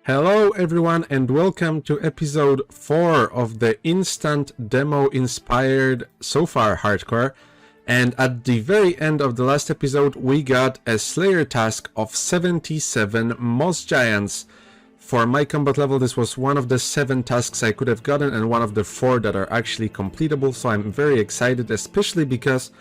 Hello everyone and welcome to episode 4 of the instant demo inspired so far hardcore. And at the very end of the last episode we got a Slayer task of 77 Moss Giants. For my combat level this was one of the 7 tasks I could have gotten and one of the 4 that are actually completable, so I'm very excited, especially because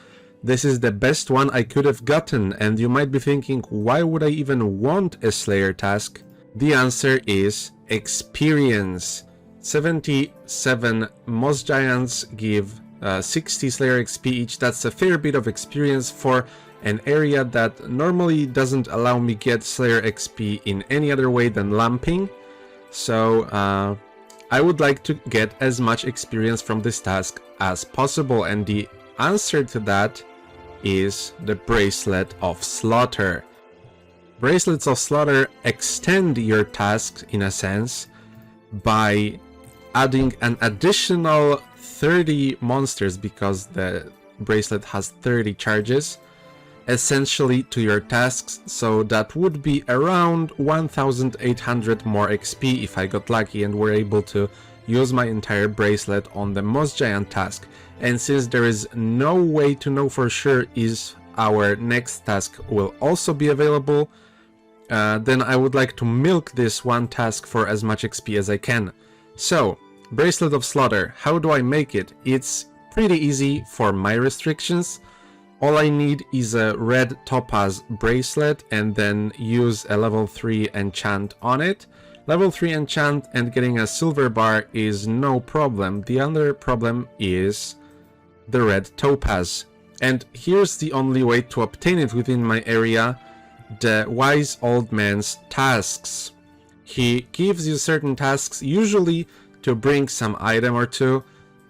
this is the best one I could have gotten. And you might be thinking, why would I even want a Slayer task? The answer is experience. 77 Moss Giants give 60 Slayer XP each. That's a fair bit of experience for an area that normally doesn't allow me get Slayer XP in any other way than lamping. So I would like to get as much experience from this task as possible, and the answer to that is the Bracelet of Slaughter. Bracelets of Slaughter extend your tasks in a sense by adding an additional 30 monsters, because the bracelet has 30 charges essentially to your tasks, so that would be around 1800 more XP if I got lucky and were able to use my entire bracelet on the Moss Giant task. And since there is no way to know for sure if our next task will also be available, then I would like to milk this one task for as much XP as I can. So, Bracelet of Slaughter, how do I make it? It's pretty easy for my restrictions. All I need is a red topaz bracelet and then use a level 3 enchant on it. Level 3 enchant and getting a silver bar is no problem. The other problem is the red topaz. And here's the only way to obtain it within my area: the Wise Old Man's tasks. He gives you certain tasks, usually to bring some item or two,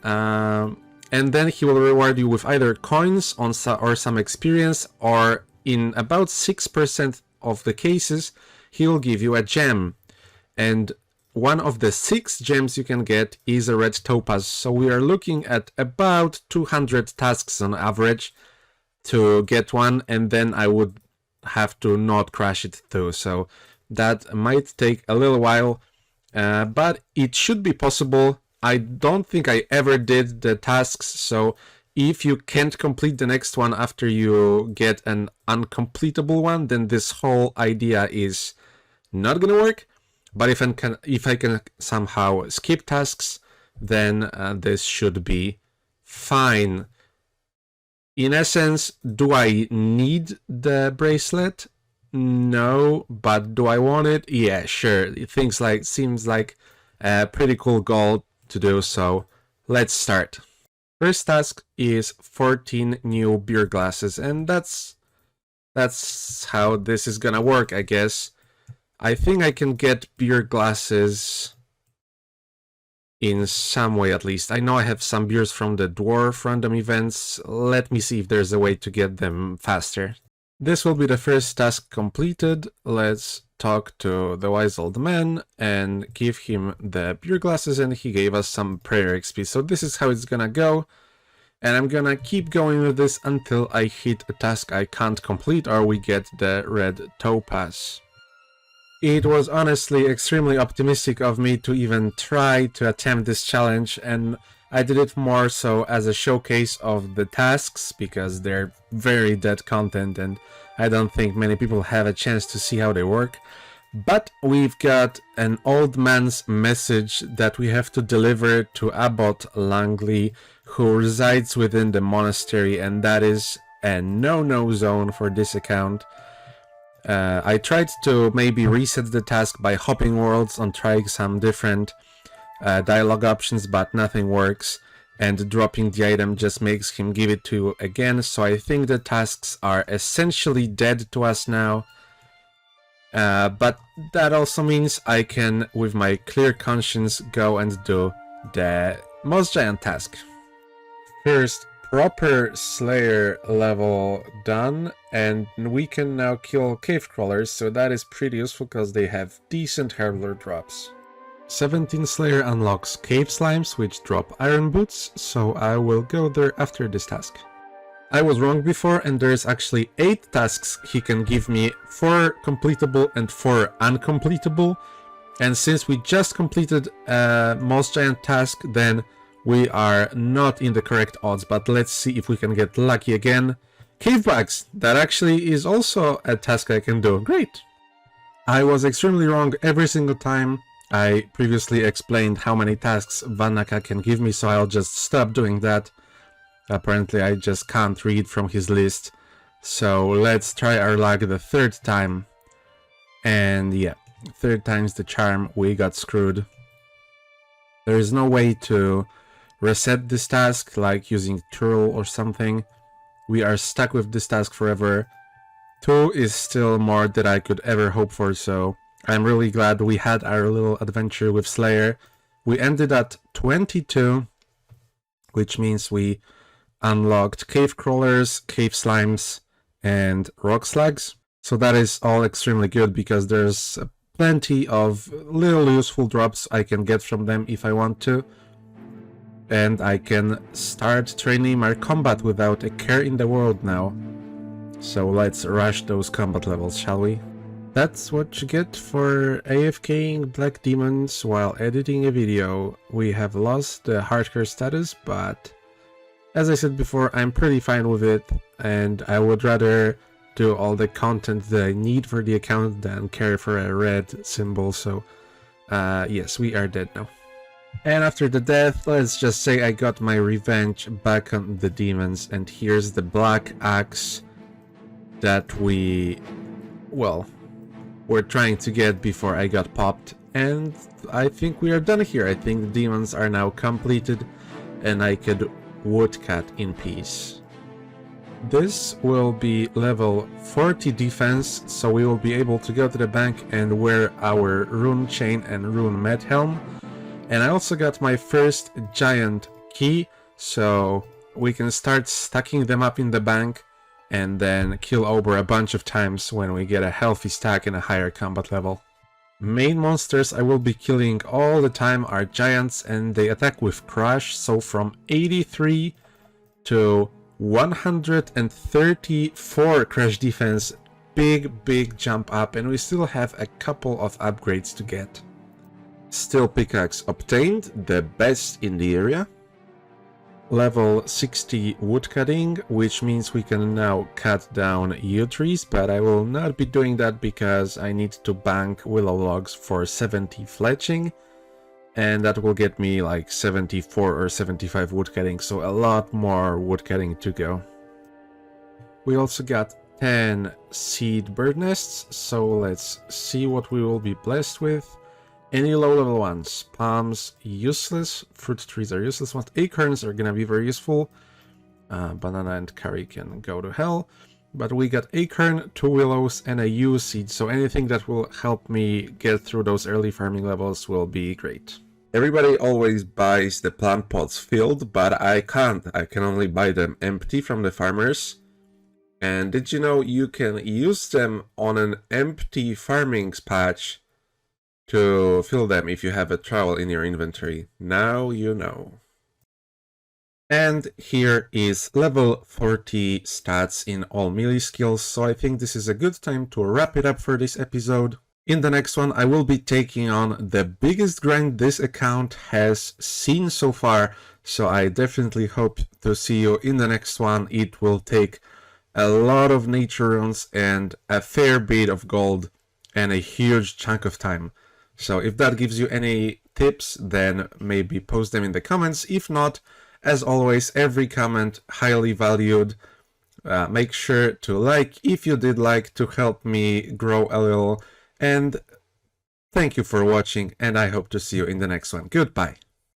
and then he will reward you with either coins or some experience, or in about 6% of the cases he will give you a gem. And one of the 6 gems you can get is a red topaz, so we are looking at about 200 tasks on average to get one, and then I would have to not crash it too, so that might take a little while, but it should be possible. I don't think I ever did the tasks, so if you can't complete the next one after you get an uncompletable one, then this whole idea is not gonna work. But if I can somehow skip tasks, then this should be fine. In essence, do I need the bracelet? No, but do I want it? Yeah, sure. Seems like a pretty cool goal to do, so let's start. First task is 14 new beer glasses, and that's how this is gonna work, I guess. I think I can get beer glasses in some way at least. I know I have some beers from the dwarf random events. Let me see if there's a way to get them faster. This will be the first task completed. Let's talk to the Wise Old Man and give him the beer glasses, and he gave us some prayer XP. So this is how it's gonna go, and I'm gonna keep going with this until I hit a task I can't complete or we get the red topaz. It was honestly extremely optimistic of me to even try to attempt this challenge, and I did it more so as a showcase of the tasks, because they're very dead content and I don't think many people have a chance to see how they work. But we've got an old man's message that we have to deliver to Abbot Langley, who resides within the monastery, and that is a no-no zone for this account. I tried to maybe reset the task by hopping worlds and trying some different dialogue options, but nothing works, and dropping the item just makes him give it to you again, so I think the tasks are essentially dead to us now. But that also means I can, with my clear conscience, go and do the Moss Giant task. First proper Slayer level done, and we can now kill cave crawlers, so that is pretty useful because they have decent hardware drops. 17 Slayer unlocks cave slimes, which drop iron boots, so I will go there after this task. I was wrong before, and there's actually 8 tasks he can give me, 4 completable and 4 uncompletable. And since we just completed most giant task, then we are not in the correct odds, but let's see if we can get lucky again. Cave bugs, that actually is also a task I can do. Great! I was extremely wrong every single time. I previously explained how many tasks Vannaka can give me, so I'll just stop doing that. Apparently I just can't read from his list. So let's try our luck the third time. And yeah, third time's the charm, we got screwed. There is no way to reset this task, like using Turl or something. We are stuck with this task forever. 2 is still more than I could ever hope for, so I'm really glad we had our little adventure with Slayer. We ended at 22, which means we unlocked cave crawlers, cave slimes, and rock slugs. So that is all extremely good because there's plenty of little useful drops I can get from them if I want to. And I can start training my combat without a care in the world now. So let's rush those combat levels, shall we? That's what you get for AFKing Black Demons while editing a video. We have lost the hardcore status, but as I said before, I'm pretty fine with it, and I would rather do all the content that I need for the account than care for a red symbol, so yes, we are dead now. And after the death, let's just say I got my revenge back on the demons, and here's the black axe that we, well, were trying to get before I got popped, and I think we are done here. I think the demons are now completed and I could woodcut in peace. This will be level 40 defense, so we will be able to go to the bank and wear our rune chain and rune med helm. And I also got my first giant key, so we can start stacking them up in the bank and then kill Ober a bunch of times when we get a healthy stack and a higher combat level. Main monsters I will be killing all the time are giants, and they attack with crush, so from 83 to 134 crush defense, big jump up, and we still have a couple of upgrades to get. Steel pickaxe obtained, the best in the area. Level 60 woodcutting, which means we can now cut down yew trees, but I will not be doing that because I need to bank willow logs for 70 fletching, and that will get me like 74 or 75 woodcutting, so a lot more woodcutting to go. We also got 10 seed bird nests, so let's see what we will be blessed with. Any low level ones. Palms, useless. Fruit trees are useless ones. Acorns are gonna be very useful. Banana and curry can go to hell. But we got acorn, 2 willows, and a yew seed, so anything that will help me get through those early farming levels will be great. Everybody always buys the plant pots filled, but I can't. I can only buy them empty from the farmers. And did you know you can use them on an empty farming patch to fill them if you have a trowel in your inventory? Now you know. And here is level 40 stats in all melee skills, so I think this is a good time to wrap it up for this episode. In the next one I will be taking on the biggest grind this account has seen so far, so I definitely hope to see you in the next one. It will take a lot of nature runes and a fair bit of gold and a huge chunk of time. So if that gives you any tips, then maybe post them in the comments. If not, as always, every comment highly valued. Make sure to like if you did like, to help me grow a little. And thank you for watching, and I hope to see you in the next one. Goodbye.